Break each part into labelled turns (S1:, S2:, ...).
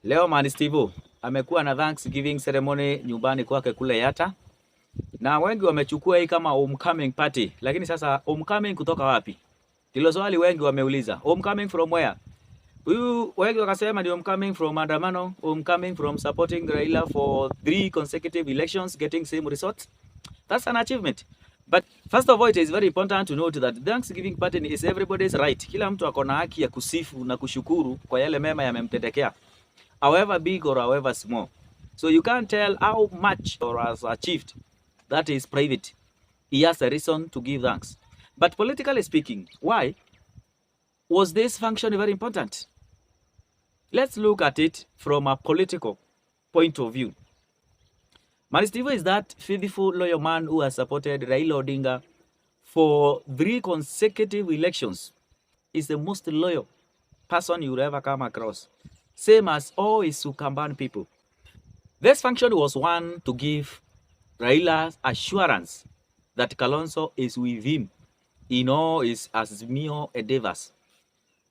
S1: Leo Man Steve amekuwa na Thanksgiving ceremony nyumbani kwake kule Yata, na wengi wamechukua hii kama homecoming party. Lakini sasa homecoming kutoka wapi? Hilo swali wengi wameuliza. Homecoming from where? Huyu wengi wakasema ni homecoming from maandamano, homecoming from supporting Raila for 3 consecutive elections, getting same results. That's an achievement. But first of all, it is very important to note that Thanksgiving party is everybody's right. Kila mtu ako na haki ya kusifu na kushukuru kwa yale mema yamemtendekea, however big or however small. So you can't tell how much or has achieved. That is private. He has a reason to give thanks. But politically speaking, why was this function very important? Let's look at it from a political point of view. Man Steve is that faithful, loyal man who has supported Raila Odinga for 3 consecutive elections. He's the most loyal person you'll ever come across. Same as all his Ukambani people. This function was one to give Raila assurance that Kalonzo is with him in all his Azimio endeavors.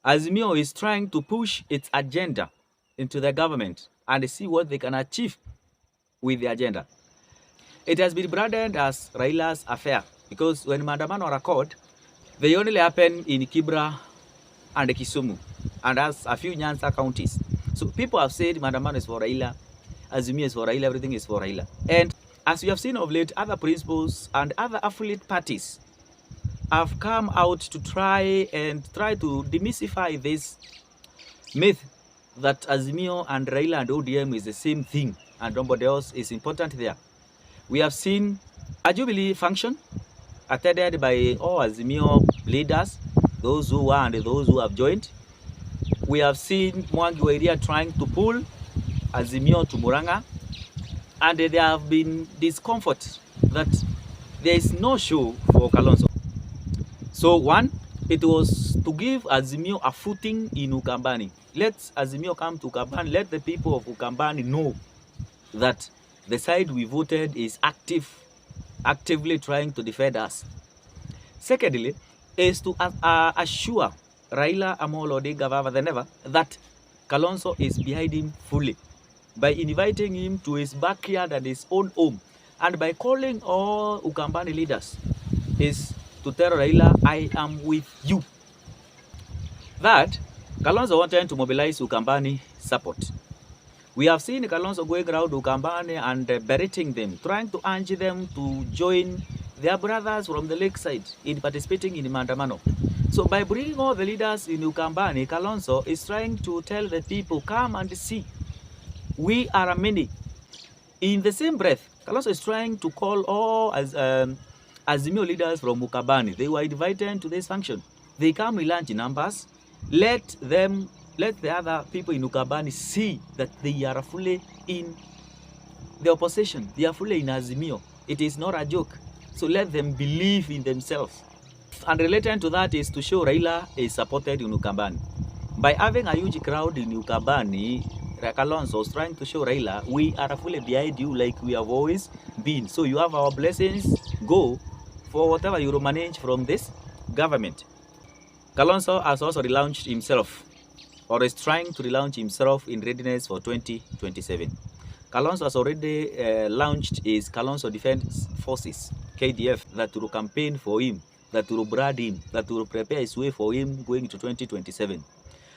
S1: Azimio is trying to push its agenda into the government and see what they can achieve with the agenda. It has been branded as Raila's affair because when maandamano are called, they only happen in Kibra and Kisumu and as a few Nyanza counties. So people have said maandamano is for Raila, Azimio is for Raila, everything is for Raila. And as we have seen of late, other principals and other affiliate parties have come out to try to demystify this myth that Azimio and Raila and ODM is the same thing and nobody else is important there. We have seen a Jubilee function attended by all Azimio leaders, those who were and those who have joined. We have seen Mwangi wa Iria trying to pull Azimio to Muranga, and there have been discomfort that there is no show for Kalonzo. So one, it was to give Azimio a footing in Ukambani. Let Azimio come to Ukambani, let the people of Ukambani know that the side we voted is actively trying to defend us. Secondly, is to assure Raila Amolo Odinga than ever that Kalonzo is behind him fully by inviting him to his backyard and his own home, and by calling all Ukambani leaders is to tell Raila, I am with you. That Kalonzo wanted to mobilize Ukambani support. We have seen Kalonzo going around Ukambani and berating them, trying to urge them to join their brothers from the lakeside in participating in maandamano. So by bringing all the leaders in Ukambani, Kalonzo is trying to tell the people, come and see, we are many. In the same breath, Kalonzo is trying to call all Azimio leaders from Ukambani. They were invited to this function. They come in large numbers. Let the other people in Ukambani see that they are fully in the opposition. They are fully in Azimio. It is not a joke. So let them believe in themselves. And related to that is to show Raila is supported in Ukambani. By having a huge crowd in Ukambani, Kalonzo was trying to show Raila, we are fully behind you like we have always been. So you have our blessings. Go for whatever you manage from this government. Kalonzo has also relaunched himself, or is trying to relaunch himself in readiness for 2027. Kalonzo has already launched his Kalonzo Defense Forces, KDF, that will campaign for him, that will brand him, that will prepare his way for him going to 2027.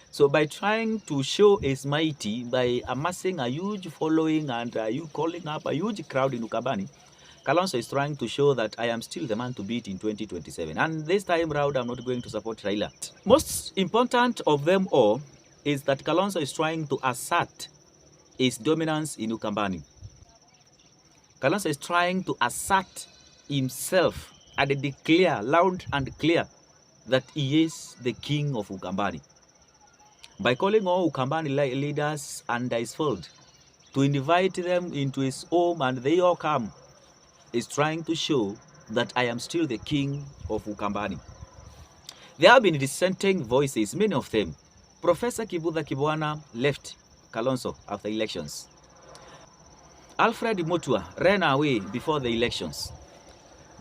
S1: So by trying to show his mighty, by amassing a huge following and calling up a huge crowd in Ukambani, Kalonzo is trying to show that I am still the man to beat in 2027. And this time round, I'm not going to support Raila. Most important of them all is that Kalonzo is trying to assert his dominance in Ukambani. Kalonzo is trying to assert himself and declare loud and clear that he is the king of Ukambani. By calling all Ukambani leaders under his fold to invite them into his home and they all come, is trying to show that I am still the king of Ukambani. There have been dissenting voices, many of them. Professor Kibudha Kibwana left Kalonzo after elections. Alfred Mutua ran away before the elections.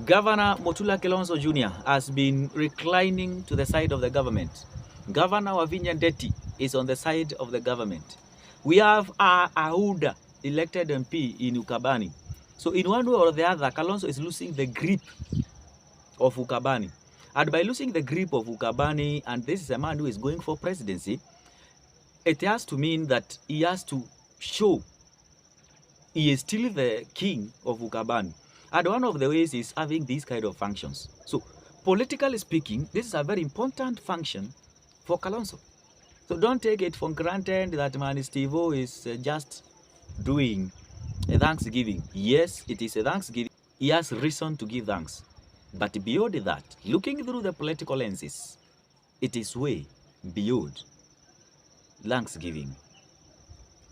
S1: Governor Mutula Kalonzo Jr. has been reclining to the side of the government. Governor Wavinya Ndeti is on the side of the government. We have a Auda elected MP in Ukambani. So in one way or the other, Kalonzo is losing the grip of Ukambani. And by losing the grip of Ukambani, and this is a man who is going for presidency, it has to mean that he has to show he is still the king of Ukambani. And one of the ways is having these kind of functions. So politically speaking, this is a very important function for Kalonzo. So don't take it for granted that man Steve-O is just doing a Thanksgiving. Yes, it is a Thanksgiving. He has reason to give thanks. But beyond that, looking through the political lenses, it is way beyond Thanksgiving.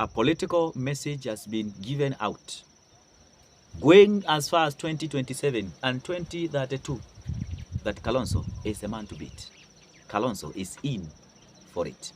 S1: A political message has been given out, going as far as 2027 and 2032, that Kalonzo is a man to beat. Kalonzo is in for it.